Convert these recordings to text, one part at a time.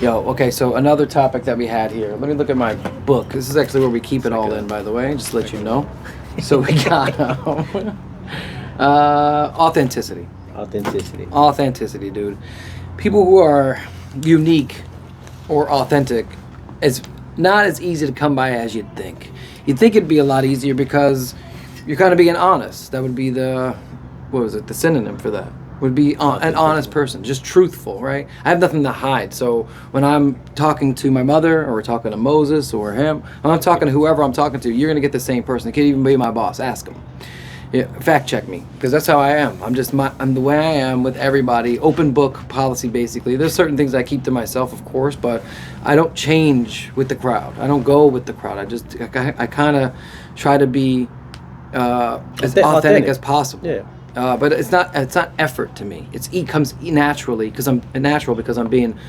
Yo, okay, so another topic that we had here. Let me look at my book. This is actually where we keep it all in, by the way, just to let you know. So we got authenticity. Authenticity, dude. People who are unique or authentic is not as easy to come by as you'd think. You'd think it'd be a lot easier because you're kind of being honest. That would be the synonym for that. Would be an honest person, just truthful, right? I have nothing to hide. So when I'm talking to my mother, or we're talking to Moses or him, when I'm talking to whoever I'm talking to, you're gonna get the same person. It could even be my boss. Ask him. Yeah, fact check me, because that's how I am. I'm the way I am with everybody. Open book policy, basically. There's certain things I keep to myself, of course, but I don't change with the crowd. I don't go with the crowd. I kind of try to be as authentic as possible. Yeah. But it's not effort to me. It comes naturally because I'm being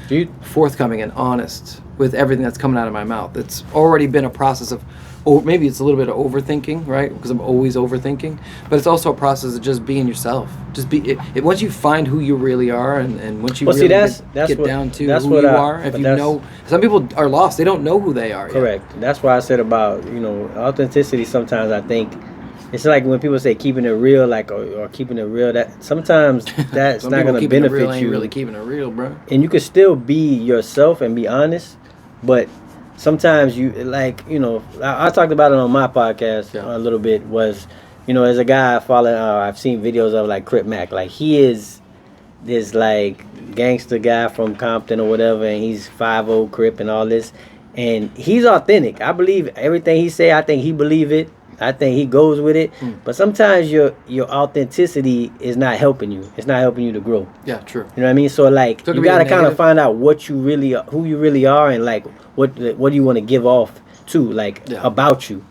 forthcoming and honest with everything that's coming out of my mouth. It's already been a process of, or maybe it's a little bit of overthinking, right? Because I'm always overthinking. But it's also a process of just being yourself. Just be it. Once you find who you really are, and once you get down to who you are, if you know, some people are lost. They don't know who they are. Correct. Yet. That's why I said about authenticity. Sometimes I think. It's like when people say keeping it real, like or keeping it real. That sometimes that's not going to benefit you. Ain't really keeping it real, bro. And you can still be yourself and be honest, but sometimes you I talked about it on my podcast a little bit. Was as a guy I follow, I've seen videos of like Crip Mac. Like he is this like gangster guy from Compton or whatever, and he's 5'0" Crip and all this, and he's authentic. I believe everything he say. I think he believe it. I think he goes with it, but sometimes your authenticity is not helping you. It's not helping you to grow. Yeah, true. You know what I mean? So like you gotta kind of find out what you really, who you really are, and like what do you want to give off to, like about you,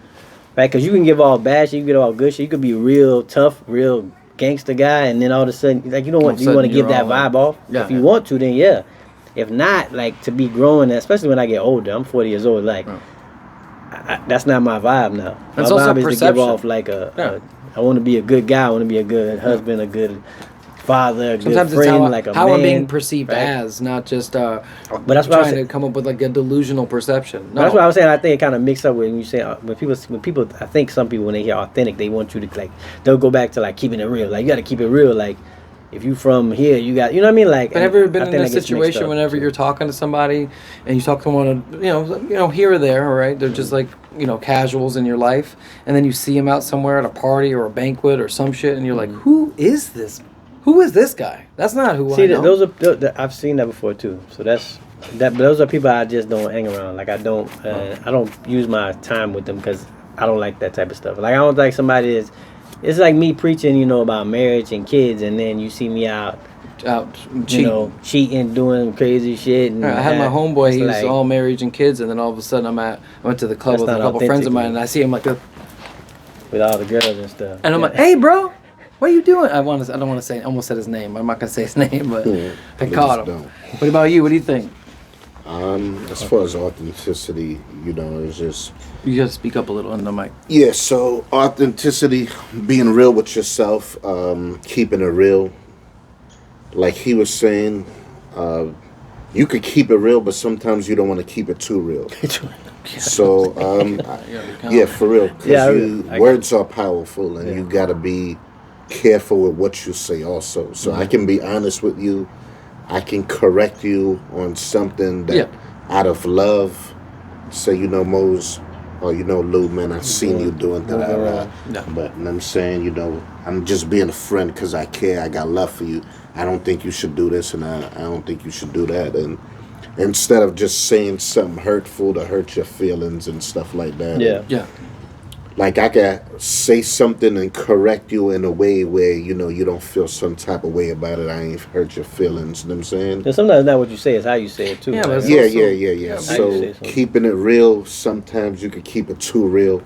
right? Because you can give all bad shit, you can give all good shit. You could be real tough, real gangster guy, and then all of a sudden, like you want to give that vibe off. Yeah, if you want to, then yeah. If not, like to be growing, especially when I get older, I'm 40 years old, like. That's not my vibe now. My vibe is to give off like I want to be a good guy. I want to be a good husband, a good father, a good friend, like a man. How I'm being perceived as, not just but that's trying to come up with like a delusional perception. No. That's what I was saying. I think it kind of mixed up when you say when people. I think some people when they hear authentic, they want you to like they'll go back to like keeping it real. Like you got to keep it real. Like if you from here, you got, you know what I mean? Like, have you ever been in a situation whenever you're talking to somebody and you talk to someone, here or there, all right? They're just like, casuals in your life, and then you see them out somewhere at a party or a banquet or some shit, and you're like, who is this? Who is this guy? That's not who I know. Those are I've seen that before too. So those are people I just don't hang around. Like I don't use my time with them because I don't like that type of stuff. Like I don't like somebody that's. It's like me preaching, about marriage and kids, and then you see me out cheating, doing crazy shit. And I had my homeboy, he's like, all marriage and kids, and then all of a sudden I went to the club with a couple friends of mine, and I see him like with all the girls and stuff. And I'm like, hey, bro, what are you doing? I don't want to say, I almost said his name. I'm not going to say his name, but I caught him. What about you? What do you think? As far as authenticity, it's just... You gotta speak up a little on the mic. Yeah, so authenticity, being real with yourself, keeping it real. Like he was saying, you could keep it real, but sometimes you don't want to keep it too real. So, for real. Because words are powerful, and you gotta be careful with what you say also. So I can be honest with you. I can correct you on something that out of love, say, Mose, or Lou, man, I've seen you doing that. But I'm saying, I'm just being a friend because I care. I got love for you. I don't think you should do this, and I don't think you should do that. And instead of just saying something hurtful to hurt your feelings and stuff like that. Yeah. Like I can say something and correct you in a way where, you don't feel some type of way about it. I ain't hurt your feelings, you know what I'm saying? And sometimes not what you say, it's how you say it too. Yeah, right? Yeah. So keeping it real, sometimes you can keep it too real.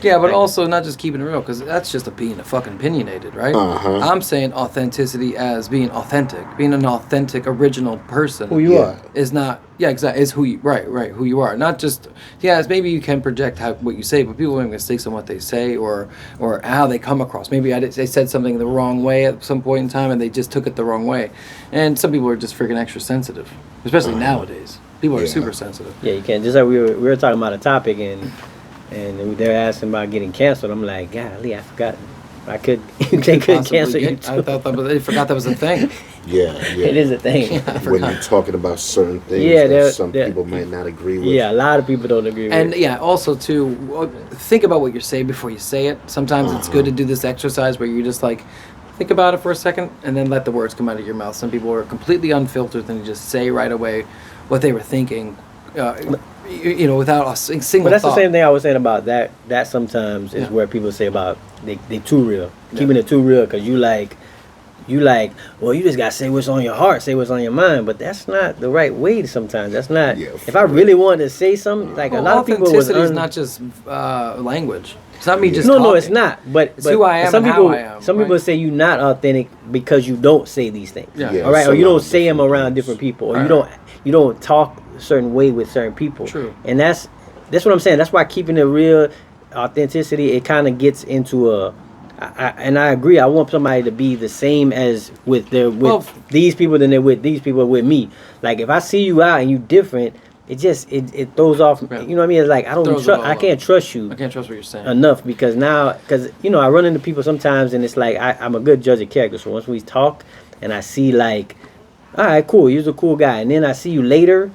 Yeah, but also not just keeping it real, because that's just being a fucking opinionated, right? I'm saying authenticity as being authentic, being an authentic, original person. Who you are is not. Yeah, exactly. Is who you right, who you are. Not just. Yeah, it's maybe you can project what you say, but people make mistakes on what they say or how they come across. Maybe they said something the wrong way at some point in time, and they just took it the wrong way. And some people are just freaking extra sensitive, especially nowadays. People are super sensitive. Yeah, you can't. Just like we were talking about a topic and they're asking about getting canceled. I'm like, golly, I forgot. They couldn't cancel you too. I thought they forgot that was a thing. Yeah. It is a thing. Yeah, when you're talking about certain things that some people might not agree with. Yeah, a lot of people don't agree with. And also too, think about what you're saying before you say it. Sometimes it's good to do this exercise where you just like think about it for a second and then let the words come out of your mouth. Some people are completely unfiltered and just say right away what they were thinking. Without a single But that's thought. the same thing I was saying about that. That sometimes is where people say about they too real, keeping it too real, because you like, well, you just gotta say what's on your heart, say what's on your mind. But that's not the right way. Sometimes that's not. Yeah, if I really wanted to say something, like a lot of people was authenticity is not just language. It's not me just no, talking. it's not. But it's who I am some and people, how I am. Some people say you're not authentic because you don't say these things. Yeah. All right, or you don't say them different around things. different people, or Right. you don't talk a certain way with certain people. True. And that's what I'm saying. That's why keeping it real, authenticity, it kind of gets into a. And I agree. I want somebody to be the same as with these people than they're with these people with me. Like if I see you out and you different, it throws off. Yeah. You know what I mean? It's like I can't trust you. I can't trust what you're saying. Enough because I run into people sometimes and it's like I'm a good judge of character. So once we talk and I see like, all right, cool, you're a cool guy, and then I see you later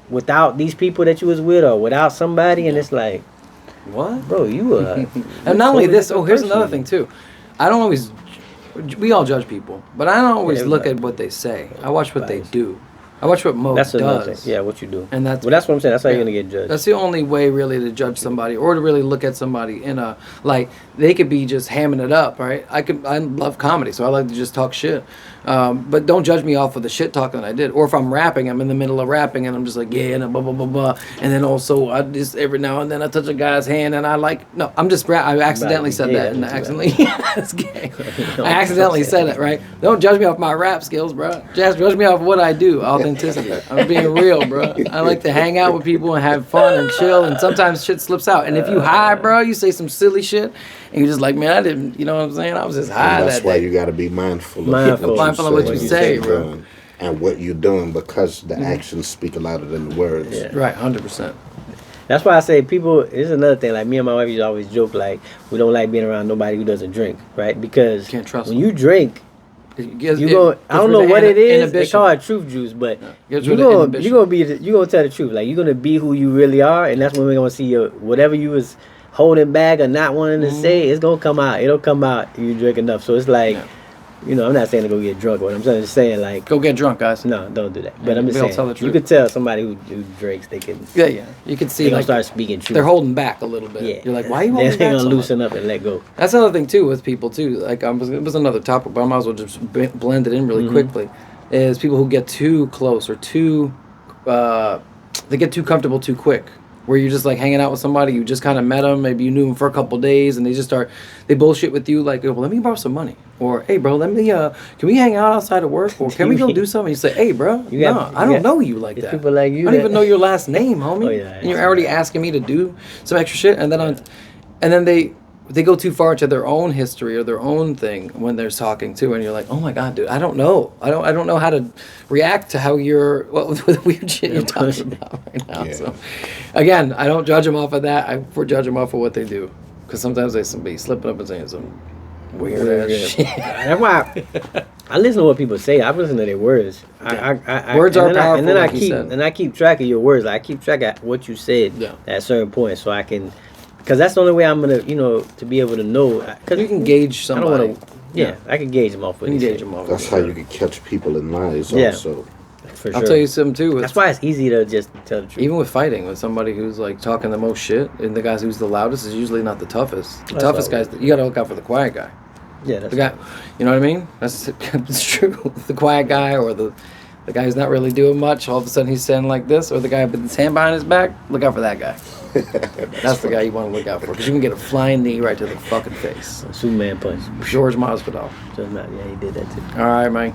without these people that you was with or without somebody, and it's like, what, bro, you and not only this. totally Here's different another person. thing too. I don't always. We all judge people, but I don't always look everybody. at what they say. I watch what they do. I watch what Mo That's another does. thing. Yeah, what you do. And that's what I'm saying. That's how yeah. you're gonna get judged. That's the only way really to judge somebody or to really look at somebody in a like they could be just hamming it up, right? I love comedy, so I like to just talk shit. But don't judge me off of the shit talking that I did. Or if I'm rapping, I'm in the middle of rapping and I'm just like, yeah, and blah, blah, blah, blah. And then also I just every now and then I touch a guy's hand and I like, no, I'm just I accidentally said gay, that and that's accidentally, that's gay. I accidentally said it, right? Don't judge me off my rap skills, bro. Just judge me off what I do, authenticity. I'm being real, bro. I like to hang out with people and have fun and chill, and sometimes shit slips out. And if you high, bro, you say some silly shit, and you're just like, man, I didn't, you know what I'm saying? I was just high And that's that why day. you got to be mindful of what you say, bro. doing and what you're doing, because the actions speak louder than the words. Yeah. Right, 100%. That's why I say people. This is another thing. Like me and my wife used to always joke like we don't like being around nobody who doesn't drink, right? Because Can't trust when them. you drink, You go. I don't know what it is. They call it truth juice, but Gets you're rid of gonna inhibition. tell the truth. Like you're gonna be who you really are, and that's when we're gonna see your whatever you was holding back or not wanting to say. It's gonna come out. It'll come out if you drink enough. So it's like, I'm not saying to go get drunk. What I'm just saying, like, Go get drunk, guys. no, don't do that. But I'm just They'll saying, tell the you truth. could tell somebody who drinks, they can. Yeah. You can see They gonna like start speaking truth. they're holding back a little bit. Yeah, You're like, why are you They're holding back gonna so much? loosen up and let go. That's another thing too with people too. Like it was another topic, but I might as well just blend it in really quickly. Is people who get too close or too, they get too comfortable too quick. Where you're just like hanging out with somebody, you just kind of met them, maybe you knew them for a couple days, and they bullshit with you like, well, let me borrow some money, or hey, bro, can we hang out outside of work, or can we go do something? You say, hey, bro, I don't know you like that. People like you I don't even know your last name, homie. Oh, yeah, and you're already asking me to do some extra shit, and then they go too far into their own history or their own thing when they're talking too, and you're like, oh my god, dude, I don't know how to react to how you're the weird shit you're talking about right now. Yeah. So again, I don't judge them off of that. I judge them off of what they do, because sometimes they be slipping up and saying some weird ass shit. That's why I listen to what people say. I listen to their words. Words are powerful, and then like you said. I keep track of your words. Like, I keep track of what you said at certain points, so I can. Because that's the only way I'm gonna, to be able to know. Cause You can gauge somebody. I don't wanna, I can gauge them off. You can gauge them off. That's how you can catch people in lies. Yeah. Also, For sure. I'll tell you something too. That's why it's easy to just tell the truth. Even with fighting, with somebody who's like talking the most shit, and the guy who's the loudest is usually not the toughest. The toughest guys, you gotta look out for the quiet guy. Yeah, that's The guy, you know what I mean? That's it's true. The quiet guy or the The guy who's not really doing much, all of a sudden he's standing like this, or the guy with his hand behind his back, look out for that guy. That's the guy you want to look out for, because you can get a flying knee right to the fucking face. Superman punch. George Masvidal. Yeah, he did that too. All right, man.